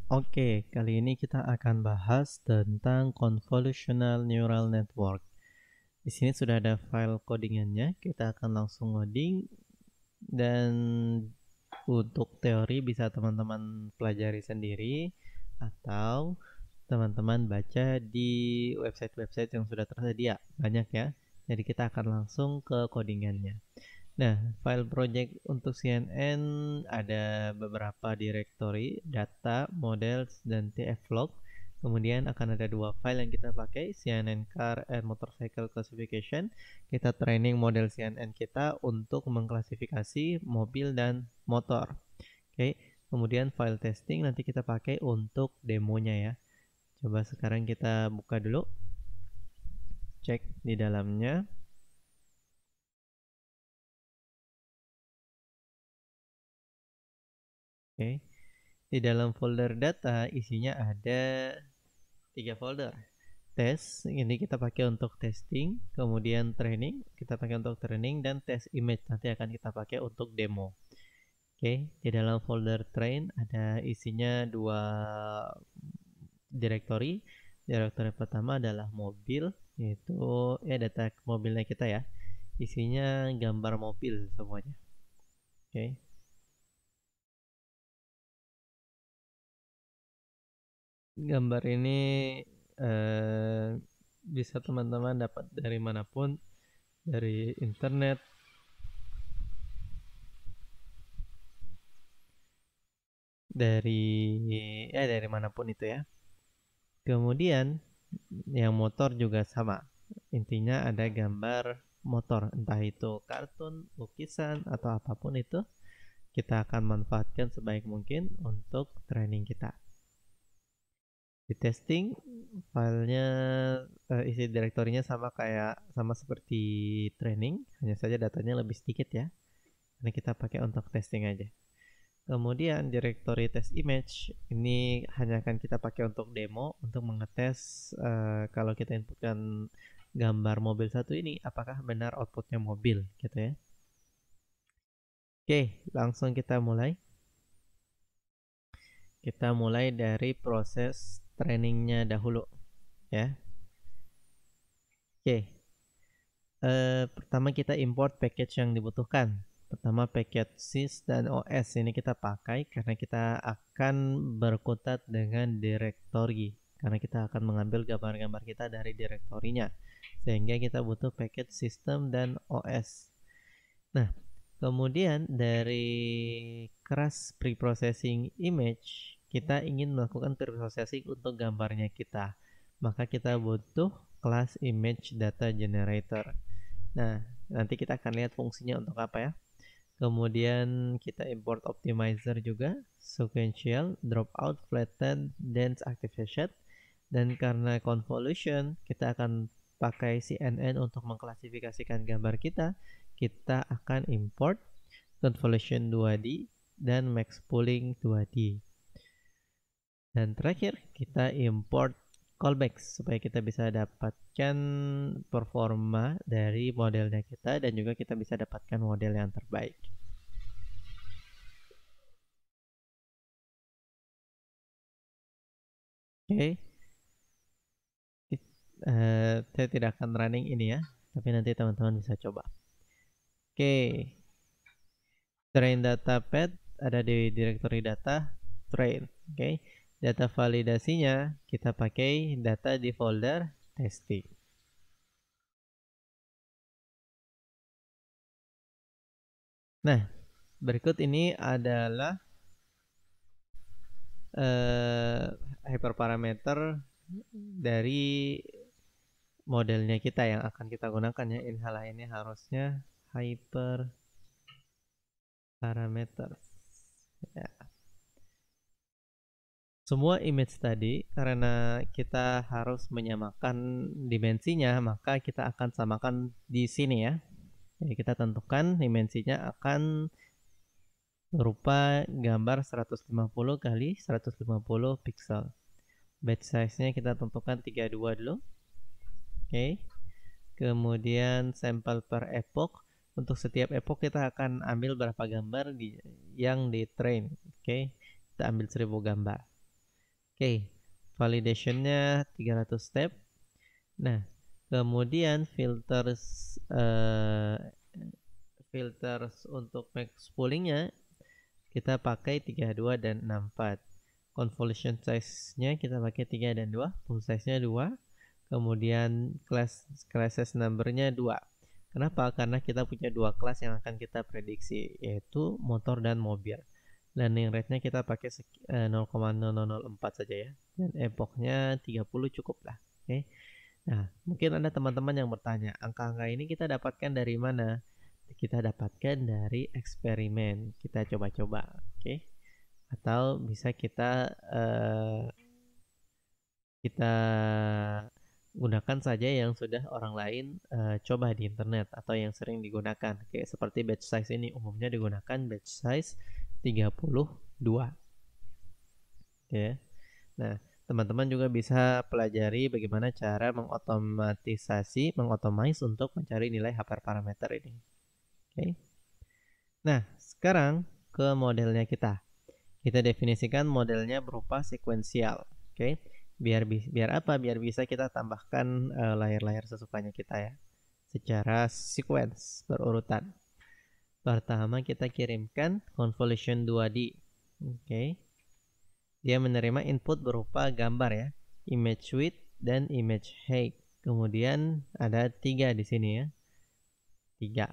Oke, kali ini kita akan bahas tentang convolutional neural network. Di sini sudah ada file codingannya, kita akan langsung ngoding dan untuk teori bisa teman-teman pelajari sendiri atau teman-teman baca di website-website yang sudah tersedia. Banyak ya. Jadi kita akan langsung ke codingannya. Nah, file project untuk CNN ada beberapa directory, data, models, dan tflog. Kemudian akan ada dua file yang kita pakai, CNN Car and Motorcycle Classification. Kita training model CNN kita untuk mengklasifikasi mobil dan motor. Oke, kemudian file testing nanti kita pakai untuk demonya ya. Coba sekarang kita buka dulu, cek di dalamnya. Oke, di dalam folder data isinya ada 3 folder. Tes, ini kita pakai untuk testing, kemudian training, kita pakai untuk training, dan test image nanti akan kita pakai untuk demo. Oke, di dalam folder train ada isinya 2 directory. Directory pertama adalah mobil, yaitu data mobilnya kita ya. Isinya gambar mobil semuanya. Oke. Gambar ini eh, bisa teman-teman dapat dari manapun, dari internet, dari manapun itu ya. Kemudian yang motor juga sama. Intinya ada gambar motor, entah itu kartun, lukisan atau apapun itu, kita akan manfaatkan sebaik mungkin untuk training kita. Di testing filenya isi direktorinya sama seperti training, hanya saja datanya lebih sedikit ya. Ini kita pakai untuk testing aja. Kemudian directory test image ini hanya akan kita pakai untuk demo, untuk mengetes kalau kita inputkan gambar mobil satu ini apakah benar outputnya mobil gitu ya. Oke, langsung kita mulai. Kita mulai dari proses trainingnya dahulu ya. Oke, pertama kita import package yang dibutuhkan. Pertama package sys dan os ini kita pakai karena kita akan berkutat dengan directory, karena kita akan mengambil gambar-gambar kita dari direktorinya, sehingga kita butuh package system dan os. Nah, kemudian dari keras preprocessing image, kita ingin melakukan preprocessing untuk gambarnya kita, maka kita butuh kelas image data generator. Nah, nanti kita akan lihat fungsinya untuk apa ya. Kemudian kita import optimizer juga, sequential, dropout, flatten, dense activation. Dan karena convolution, kita akan pakai CNN untuk mengklasifikasikan gambar kita. Kita akan import convolution 2D dan max pooling 2D. Dan terakhir kita import callback supaya kita bisa dapatkan performa dari modelnya kita dan juga kita bisa dapatkan model yang terbaik. Oke, saya tidak akan running ini ya, tapi nanti teman-teman bisa coba. Oke, train data pad ada di directory data train. Oke, data validasinya kita pakai data di folder testing. Nah, berikut ini adalah hyperparameter dari modelnya kita yang akan kita gunakan ya. Ini harusnya hyperparameter ya. Semua image tadi karena kita harus menyamakan dimensinya, maka kita akan samakan di sini ya. Jadi kita tentukan dimensinya akan berupa gambar 150 kali 150 pixel. Batch size-nya kita tentukan 32 dulu. Oke. Kemudian sampel per epoch. Untuk setiap epoch kita akan ambil berapa gambar yang di train. Oke. Kita ambil 1000 gambar. Oke, validationnya 300 step. Nah, kemudian filters untuk max spoolingnya kita pakai 32 dan 64. Convolution size-nya kita pakai 3 dan 2, full size-nya 2. Kemudian classes number-nya 2. Kenapa? Karena kita punya dua kelas yang akan kita prediksi, yaitu motor dan mobil. Learning rate-nya kita pakai 0,0004 saja ya. Dan epoch-nya 30 cukup lah. Oke. Nah, mungkin ada teman-teman yang bertanya, angka-angka ini kita dapatkan dari mana? Kita dapatkan dari eksperimen. Kita coba-coba, oke? Atau bisa kita gunakan saja yang sudah orang lain coba di internet atau yang sering digunakan. Kayak seperti batch size ini umumnya digunakan batch size 32. Oke. Nah, teman-teman juga bisa pelajari bagaimana cara mengotomize untuk mencari nilai hyperparameter ini. Oke. Nah, sekarang ke modelnya kita. Kita definisikan modelnya berupa sekuensial. Oke. Biar apa? Biar bisa kita tambahkan layer-layer sesukanya kita ya. Secara sequence berurutan. Pertama kita kirimkan convolution 2D. Oke. Dia menerima input berupa gambar ya, image width dan image height. Kemudian ada 3 di sini ya. 3.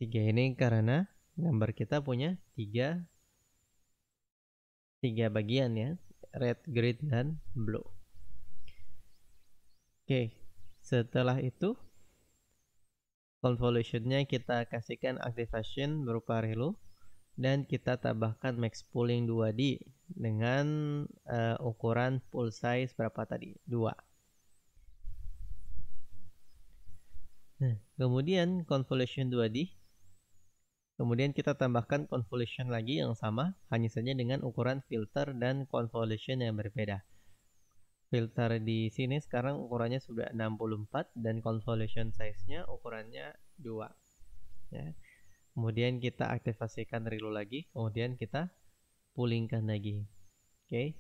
3 ini karena gambar kita punya 3 bagian ya, red, green dan blue. Oke. Setelah itu convolutionnya kita kasihkan activation berupa relu dan kita tambahkan max pooling 2D dengan ukuran full size berapa tadi? 2. Nah, kemudian convolution 2D. Kemudian kita tambahkan convolution lagi yang sama, hanya saja dengan ukuran filter dan convolution yang berbeda. Filter di sini sekarang ukurannya sudah 64 dan convolution size-nya ukurannya 2. Ya. Kemudian kita aktivasikan relu lagi, kemudian kita poolingkan lagi. Oke.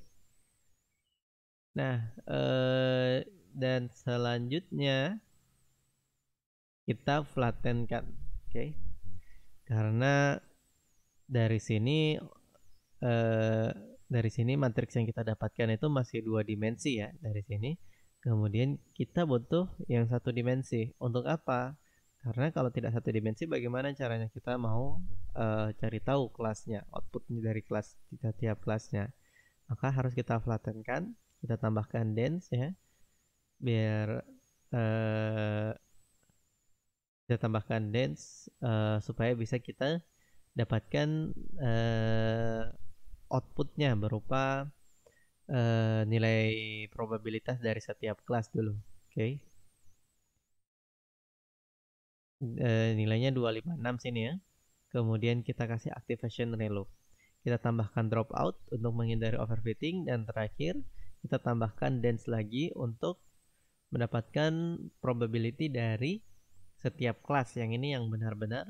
Nah, dan selanjutnya kita flattenkan. Oke. Karena dari sini matriks yang kita dapatkan itu masih 2 dimensi ya dari sini. Kemudian kita butuh yang 1 dimensi. Untuk apa? Karena kalau tidak 1 dimensi, bagaimana caranya kita mau cari tahu kelasnya, outputnya dari kelas tiap kelasnya. Maka harus kita flattenkan, kita tambahkan dense ya, biar kita tambahkan dense supaya bisa kita dapatkan outputnya berupa nilai probabilitas dari setiap kelas dulu. Oke. Nilainya 256 sini ya. Kemudian kita kasih activation relu. Kita tambahkan dropout untuk menghindari overfitting dan terakhir kita tambahkan dense lagi untuk mendapatkan probability dari setiap kelas. Yang ini yang benar-benar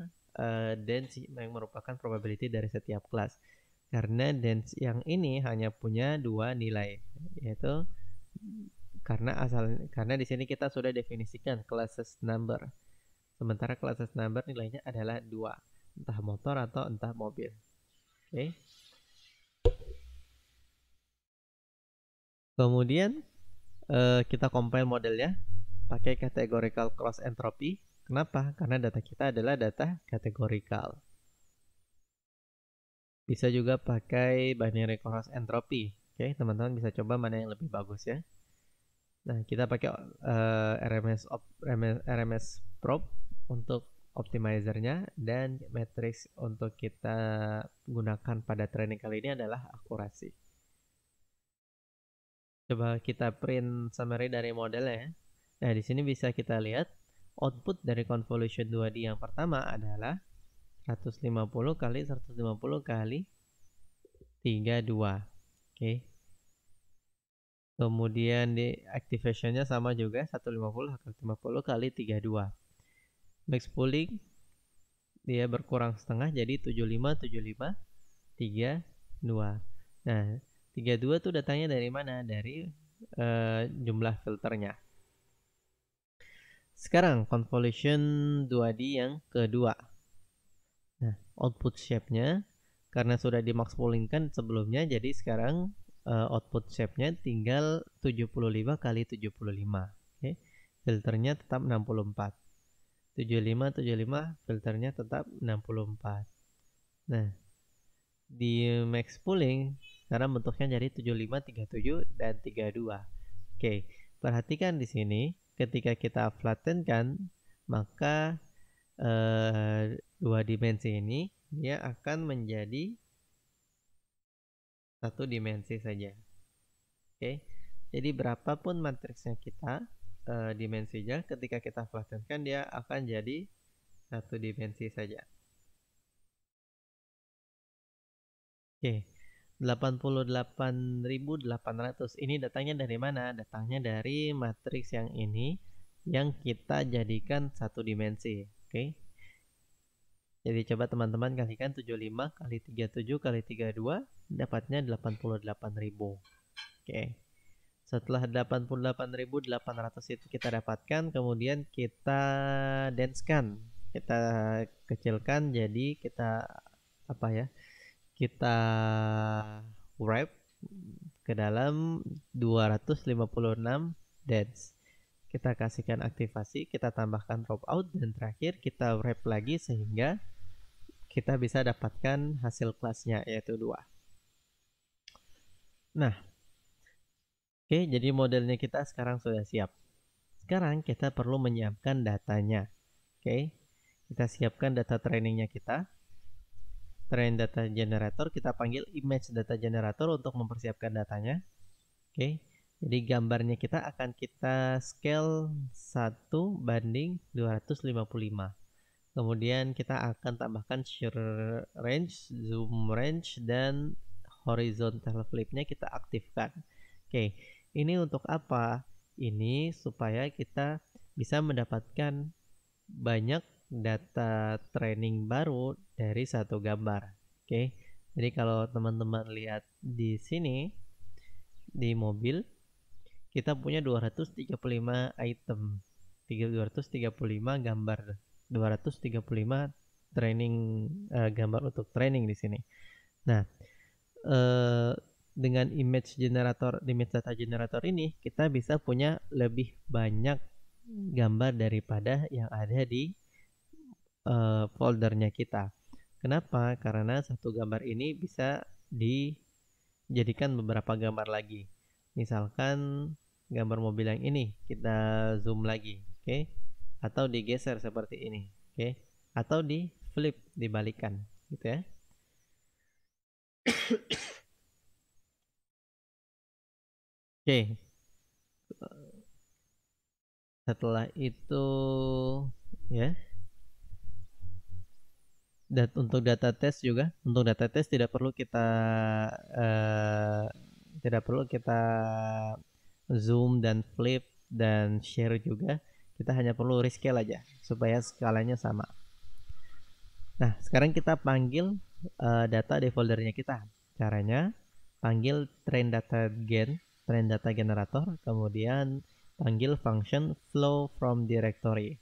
dense yang merupakan probability dari setiap kelas. Karena dense yang ini hanya punya 2 nilai, yaitu karena di sini kita sudah definisikan classes number. Sementara classes number nilainya adalah 2, entah motor atau entah mobil. Oke. Kemudian kita compile modelnya pakai categorical cross entropy. Kenapa? Karena data kita adalah data categorical. Bisa juga pakai binary cross entropy. Oke, teman-teman bisa coba mana yang lebih bagus ya. Nah, kita pakai RMS probe untuk optimizernya dan matrix untuk kita gunakan pada training kali ini adalah akurasi. Coba kita print summary dari modelnya ya. Nah, di sini bisa kita lihat output dari convolution 2D yang pertama adalah 150 kali 150 kali 32. Oke. Kemudian di activationnya sama juga 150 kali 32. Max pooling dia berkurang setengah jadi 75 32. Nah, 32 tuh datangnya dari mana? Dari jumlah filternya. Sekarang convolution 2D yang kedua. Nah, output shape-nya karena sudah dimax poolingkan sebelumnya, jadi sekarang output shape-nya tinggal 75 kali 75. Oke. Filternya tetap 64. 75 filternya tetap 64. Nah, di max pooling sekarang bentuknya jadi 75, 37 dan 32. Oke, perhatikan di sini ketika kita flattenkan maka dua dimensi ini dia akan menjadi satu dimensi saja. Oke, jadi berapapun matriksnya kita dimensinya ketika kita flattenkan dia akan jadi satu dimensi saja. Oke, 88.800 ini datangnya dari mana? Datangnya dari matriks yang ini yang kita jadikan satu dimensi. Oke. Jadi coba teman-teman kalikan 75 kali 37 kali 32 dapatnya 88.000. Oke. Setelah 88.800 itu kita dapatkan, kemudian kita densekan, kita kecilkan, jadi kita apa ya? Kita wrap ke dalam 256 dense. Kita kasihkan aktivasi, kita tambahkan dropout, dan terakhir kita wrap lagi sehingga kita bisa dapatkan hasil kelasnya yaitu 2. Nah, oke, jadi modelnya kita sekarang sudah siap. Sekarang kita perlu menyiapkan datanya. Oke, kita siapkan data trainingnya kita. Train data generator, kita panggil image data generator untuk mempersiapkan datanya. Oke, jadi gambarnya kita akan kita scale 1:255. Kemudian kita akan tambahkan shear range, zoom range, dan horizontal flip-nya kita aktifkan. Oke, ini untuk apa? Ini supaya kita bisa mendapatkan banyak data training baru dari satu gambar. Oke, jadi kalau teman-teman lihat di sini, di mobil, kita punya 235 item, 235 gambar, 235 training gambar untuk training di sini. Nah, dengan image data generator ini kita bisa punya lebih banyak gambar daripada yang ada di foldernya kita. Kenapa? Karena satu gambar ini bisa dijadikan beberapa gambar lagi. Misalkan gambar mobil yang ini kita zoom lagi, oke? Atau digeser seperti ini, oke? Atau di flip, dibalikan, gitu ya. Oke. Setelah itu ya. Dan untuk data test juga, untuk data test tidak perlu kita zoom dan flip dan share juga. Kita hanya perlu rescale aja supaya skalanya sama. Nah, sekarang kita panggil data di foldernya kita. Caranya panggil train data generator, kemudian panggil function flow from directory.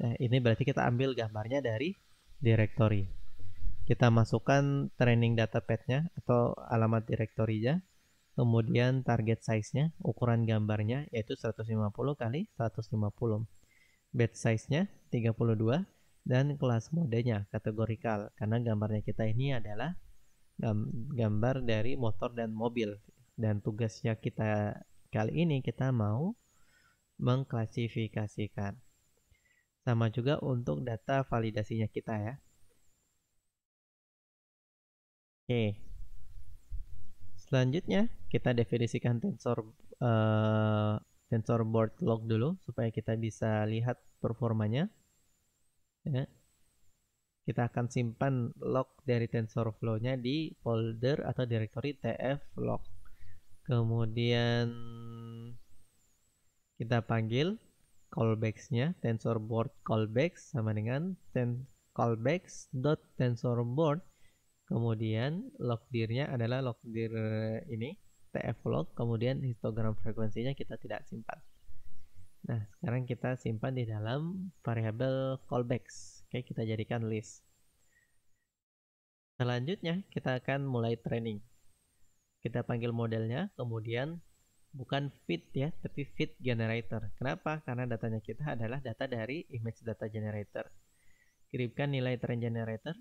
Nah, ini berarti kita ambil gambarnya dari directory. Kita masukkan training data path-nya atau alamat directory-nya, kemudian target size-nya, ukuran gambarnya yaitu 150 kali 150. Batch size-nya 32 dan kelas modenya kategorikal karena gambarnya kita ini adalah gambar dari motor dan mobil, dan tugasnya kita kali ini kita mau mengklasifikasikan. Sama juga untuk data validasinya kita ya. Oke. Selanjutnya kita definisikan TensorBoard log dulu supaya kita bisa lihat performanya. Ya. Kita akan simpan log dari TensorFlow-nya di folder atau directory tf-log. Kemudian kita panggil callbacks-nya, TensorBoard callbacks sama dengan callbacks.tensorboard Kemudian logdir-nya adalah logdir ini tf-log, kemudian histogram frekuensinya kita tidak simpan. Nah, sekarang kita simpan di dalam variabel callbacks. Oke, kita jadikan list. Selanjutnya kita akan mulai training. Kita panggil modelnya, kemudian bukan feed ya, tapi feed generator. Kenapa? Karena datanya kita adalah data dari image data generator. Kirimkan nilai train generator,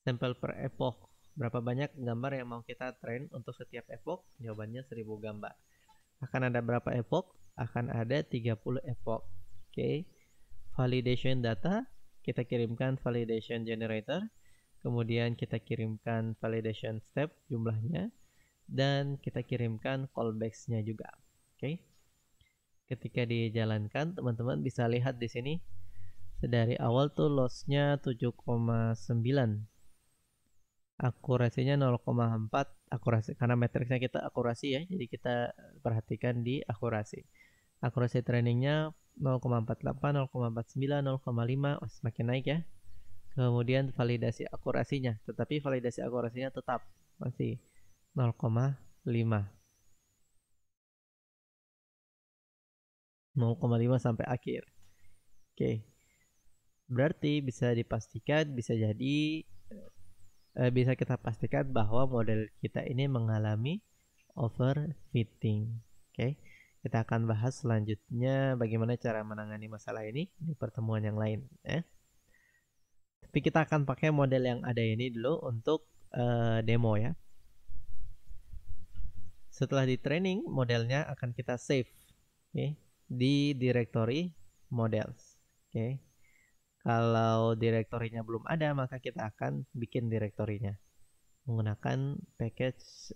sampel per epoch. Berapa banyak gambar yang mau kita train untuk setiap epoch? Jawabannya 1000 gambar. Akan ada berapa epoch? Akan ada 30 epoch. Oke. Validation data, kita kirimkan validation generator. Kemudian kita kirimkan validation step jumlahnya. Dan kita kirimkan callbacks-nya juga. Oke. Ketika dijalankan, teman-teman bisa lihat di sini. Dari awal tuh loss-nya 7,9. Akurasinya 0,4. Akurasi karena matriksnya kita akurasi ya. Jadi kita perhatikan di akurasi. Akurasi trainingnya 0,48, 0,49, 0,5. Oh, semakin naik ya. Kemudian validasi akurasinya, tetapi validasi akurasinya tetap masih 0,5. 0,5 sampai akhir. Oke. Berarti bisa dipastikan, bisa kita pastikan bahwa model kita ini mengalami overfitting. Oke. Kita akan bahas selanjutnya bagaimana cara menangani masalah ini di pertemuan yang lain ya. Tapi kita akan pakai model yang ada ini dulu untuk demo ya. Setelah di training, modelnya akan kita save di directory models. Kalau direktorinya belum ada, maka kita akan bikin direktorinya menggunakan package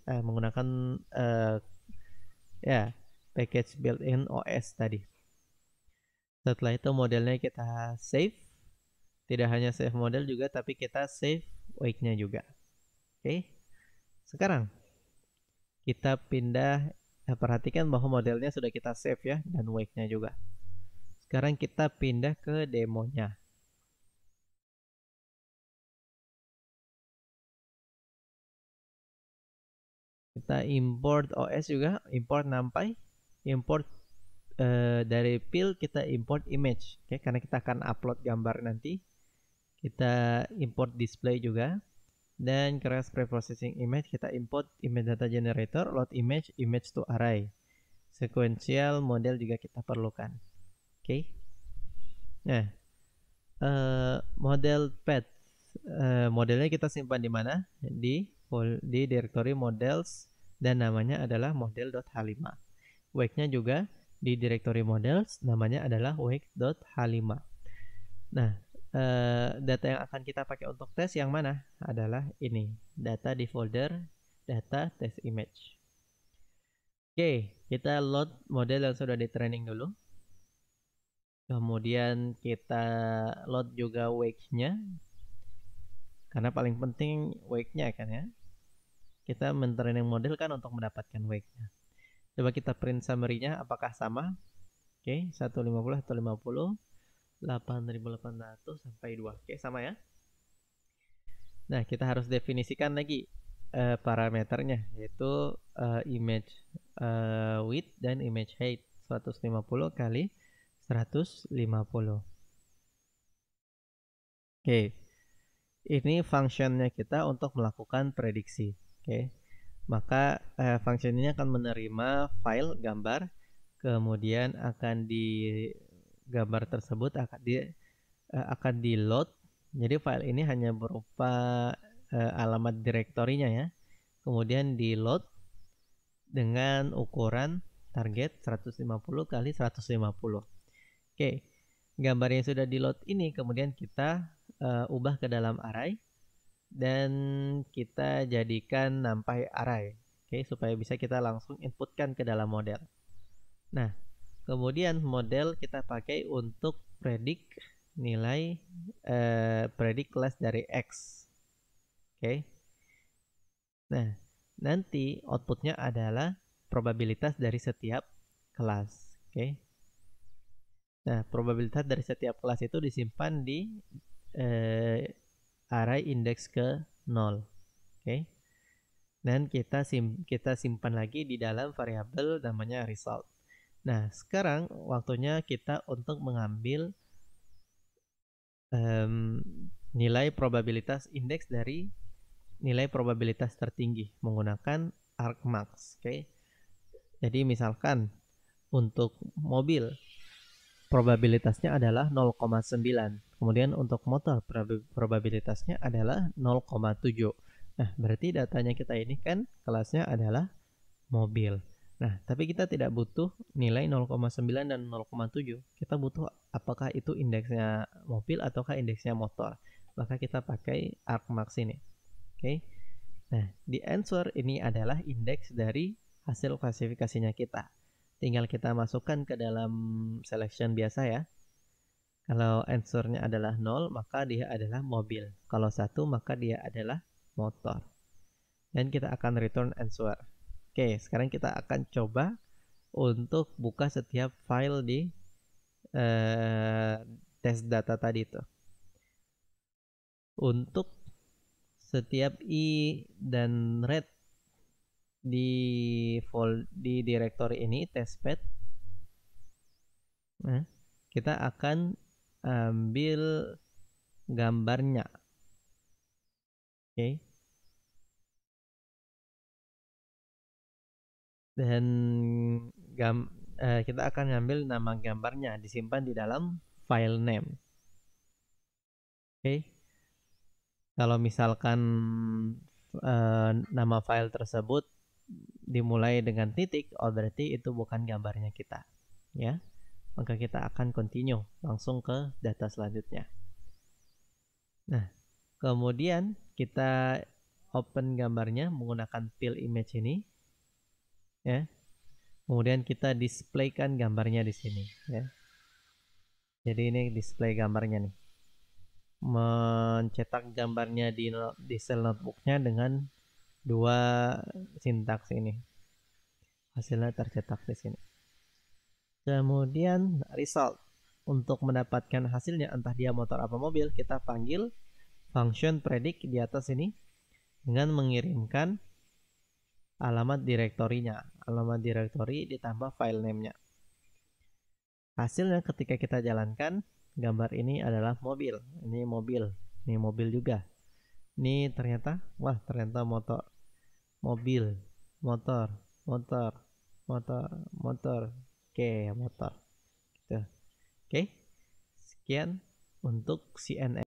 package built-in OS tadi. Setelah itu modelnya kita save. Tidak hanya save model juga, tapi kita save wake-nya juga. Sekarang kita pindah. Perhatikan bahwa modelnya sudah kita save ya, dan wake-nya juga. Sekarang kita pindah ke demonya. Kita import OS juga, import NumPy, import dari pil kita import image, karena kita akan upload gambar nanti. Kita import display juga, dan cross preprocessing image kita import image data generator, load image, image to array. Sequential model juga kita perlukan. Nah, model path, modelnya kita simpan di mana? Di directory models, dan namanya adalah model.h5. Wake-nya juga di directory models, namanya adalah wake.h5. Nah, data yang akan kita pakai untuk tes yang mana? Adalah ini, data di folder data test image. Kita load model yang sudah di training dulu. Kemudian kita load juga wake-nya, karena paling penting wake-nya kan ya. Kita men-training model kan untuk mendapatkan wake-nya. Coba kita print summary-nya apakah sama? 150 atau 50, 8800 sampai 2. Sama ya. Nah, kita harus definisikan lagi parameternya, yaitu image width dan image height 150 kali 150. Ini functionnya kita untuk melakukan prediksi. Maka function ini akan menerima file gambar, kemudian akan di gambar tersebut akan di load. Jadi file ini hanya berupa alamat direktorinya ya. Kemudian di load dengan ukuran target 150 kali 150. Gambar yang sudah di load ini kemudian kita ubah ke dalam array dan kita jadikan NumPy array, supaya bisa kita langsung inputkan ke dalam model. Nah, kemudian model kita pakai untuk predict nilai predict class dari X. Nah, nanti outputnya adalah probabilitas dari setiap kelas. Nah, probabilitas dari setiap kelas itu disimpan di array index ke 0. Oke. Dan kita simpan lagi di dalam variabel namanya result. Nah, sekarang waktunya kita untuk mengambil nilai probabilitas indeks dari nilai probabilitas tertinggi menggunakan argmax. Oke. Jadi misalkan untuk mobil probabilitasnya adalah 0,9. Kemudian untuk motor probabilitasnya adalah 0,7. Nah, berarti datanya kita ini kan kelasnya adalah mobil. Nah, tapi kita tidak butuh nilai 0,9 dan 0,7. Kita butuh apakah itu indeksnya mobil ataukah indeksnya motor. Maka kita pakai argmax ini. Oke. Nah, di answer ini adalah indeks dari hasil klasifikasinya kita. Tinggal kita masukkan ke dalam selection biasa ya. Kalau answernya adalah 0, maka dia adalah mobil. Kalau 1, maka dia adalah motor. Dan kita akan return answer. Oke, sekarang kita akan coba untuk buka setiap file di test data tadi itu. Untuk setiap i dan red di directory ini testpad, nah, kita akan ambil gambarnya. Oke. Dan kita akan ngambil nama gambarnya, disimpan di dalam file name. Oke. Kalau misalkan nama file tersebut dimulai dengan titik, oh berarti itu bukan gambarnya kita, ya. Maka kita akan continue langsung ke data selanjutnya. Nah, kemudian kita open gambarnya menggunakan fill image ini, ya. Kemudian kita displaykan gambarnya di sini, ya. Jadi ini display gambarnya nih. Mencetak gambarnya di sel notebooknya dengan dua sintaks ini. Hasilnya tercetak di sini. Kemudian result. Untuk mendapatkan hasilnya entah dia motor apa mobil, kita panggil function predict di atas ini dengan mengirimkan alamat direktorinya. Alamat direktori ditambah file name-nya. Hasilnya ketika kita jalankan, gambar ini adalah mobil. Ini mobil. Ini mobil juga. Ini ternyata, wah ternyata motor. Mobil, motor, motor, motor, motor. Oke, motor. Gitu. Oke. Sekian untuk CNN.